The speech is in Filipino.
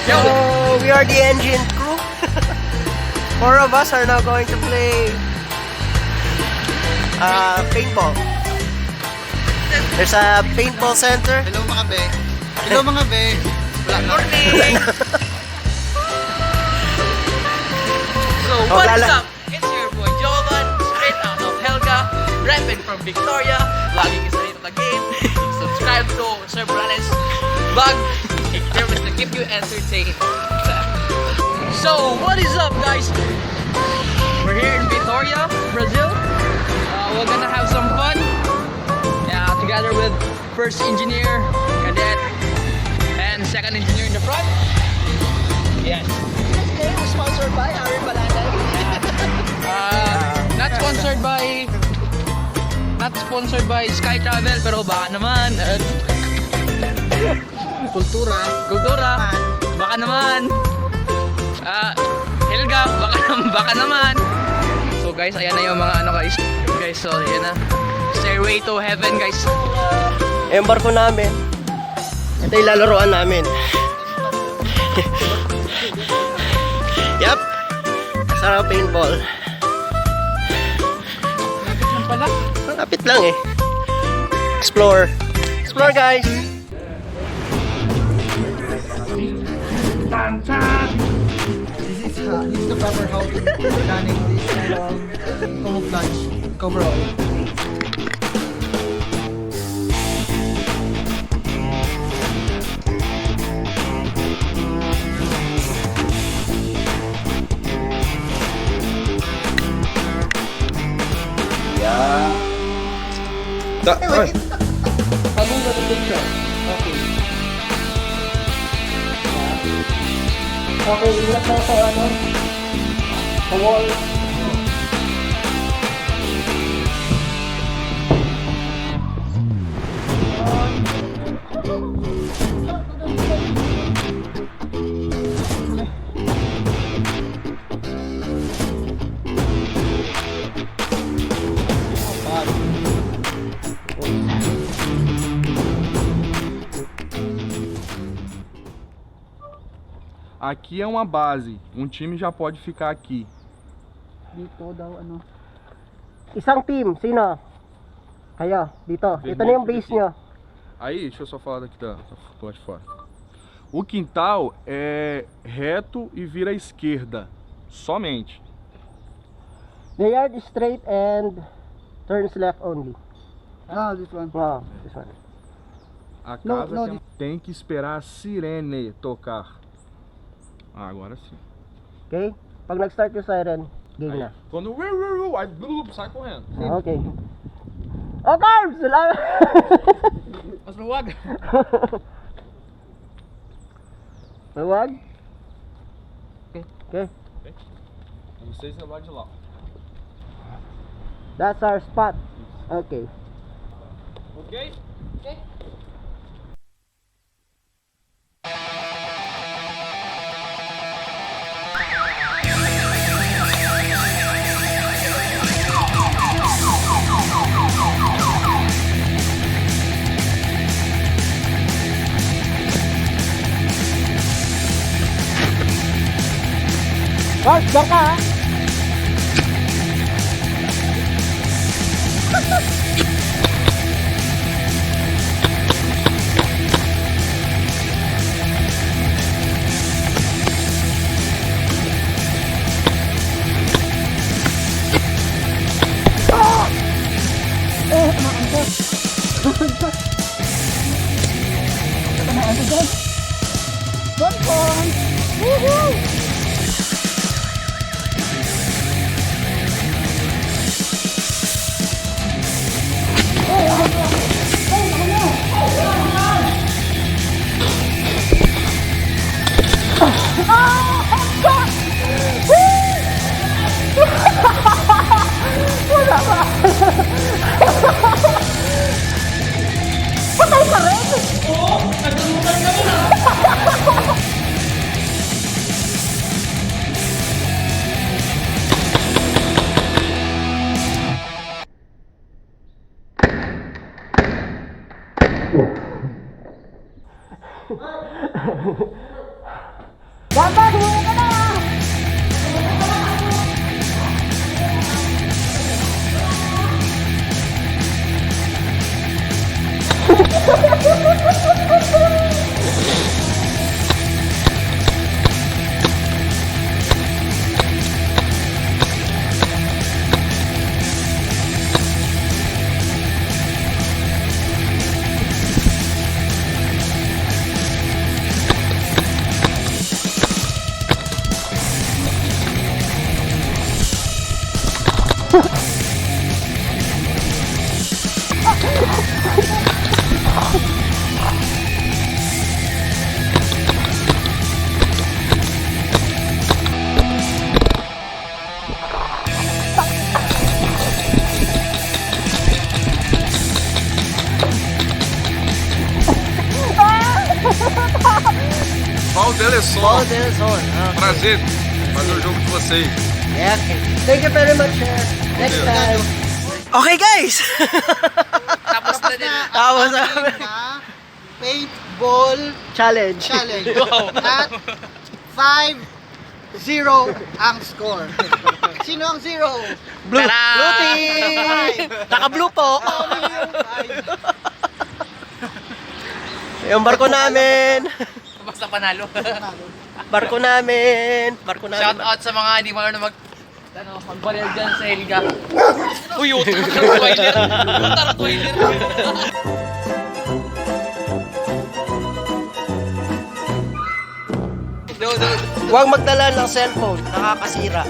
So we are the engine crew. 4 of us are now going to play paintball. There's a paintball center. Hello mga be. Hello mga be. Good morning. So what is up? It's your boy Jovan, straight out of Helga, repping from Vitoria. Laging isa rito na game. Subscribe to Sir Morales vlog. There was to keep you entertained. So what is up, guys? We're here in Vitoria, Brazil. We're gonna have some fun. Together with first engineer, cadet, and second engineer in the front. Yes. Sponsored by Ari Balanday. Not sponsored by Sky Travel, pero baka naman. Kultura, baka naman. Helga, baka naman. So guys, ayan na yung mga ano guys. Guys, so ayan na. Stairway to heaven, guys. Yung barko namin. Ito yung lalaroan namin. Yup. Casarao Paintball. Lapit lang pala. Malapit lang eh. Explore. Explore, guys. This is the proper how to running this camouflage coverall. Habang nag-picture. Okay. Okay, ilat na sa ano? Sa wall. Aqui é uma base, um time já pode ficar aqui. Dito daw ano? Isang team. Sino? Kayo. Dito. Ito na yung base nyo. Aí, deixa eu só falar daqui do lado de fora. O quintal é reto e vira à esquerda, somente. The yard is straight and turns left only. Ah, this one. Wow, this one. A Não, casa não, tem que esperar a sirene tocar. Ah, agora sim. Okay? Pag nag-start yung siren, game Aí, na. quando aí sai correndo. Okay. Oh, Carbs! Mas luwag. Mawag? Okay. Vocês não de lá. That's our spot. Okay. Ok? Carbs, diyan ka ha? Patay ka rin! Oo! Nagdalutan ka muna! Paul Delesson. Paul Delson. Prazer fazer o jogo com vocês. Yeah, okay. Thank you very much, sir. Next time. Okay, guys. Tapos na din. Tapos na. Paintball Challenge. challenge. Wow. At 5-0 ang score. Sino ang 0? Blue. Tara! Blue team. Naka-blue po. Yung barko namin. Basta panalo. Barko namin. Barko namin. Shout out sa mga hindi marunong magbaril dyan sa Helga. Uy, Rottweiler. Rottweiler. Huwag magdala ng cellphone. Nakakasira.